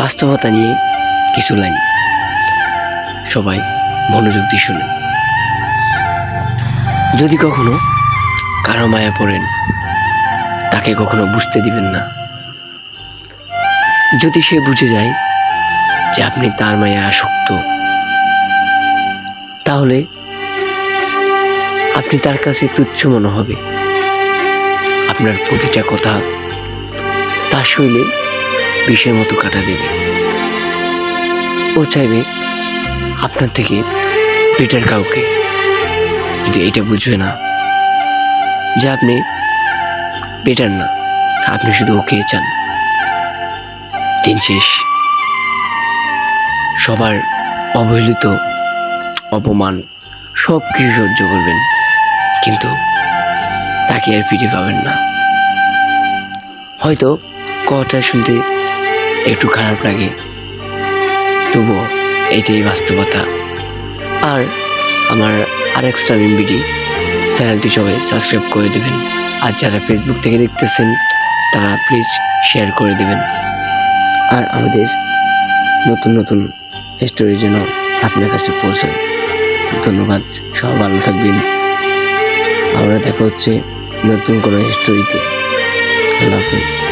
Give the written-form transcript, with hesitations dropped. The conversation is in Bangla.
বাস্তবতা নিয়ে কিছু লাইন, সবাই মনোযোগ দিয়ে শুনেন। যদি কখনো কারো মায়া পড়েন, তাকে কখনো বুঝতে দিবেন না। যদি সে বুঝে যায় যে আপনি তার মায়া আসক্ত, তাহলে আপনি তার কাছে তুচ্ছ মনে হবে। আপনার প্রতিটা কথা তার শৈলে বিষের মতো কাটা দেবে। ও চাইবে আপনার থেকে বেটার কাউকে, কিন্তু এটা বুঝবে না যে আপনি বেটার না, আপনি শুধু ওকে চান। দিন শেষ, সবার অবহেলিত, অপমান সব কিছু সহ্য করবেন, কিন্তু তাকে আর ফিরে পাবেন না। হয়তো কথা শুনতে একটু খারাপ লাগে, তবুও এটাই বাস্তবতা। আর আমার আরেকটা ভিডিও চ্যানেলটি সবাই সাবস্ক্রাইব করে দেবেন। আর যারা ফেসবুক থেকে দেখতেছেন তারা প্লিজ শেয়ার করে দেবেন। আর আমাদের নতুন নতুন স্টোরি যেন আপনার কাছে পৌঁছায়। ধন্যবাদ, সবাই ভালো থাকবেন। আমরা দেখা হচ্ছে নতুন কোনো স্টোরিতে। আল্লাহ হাফেজ।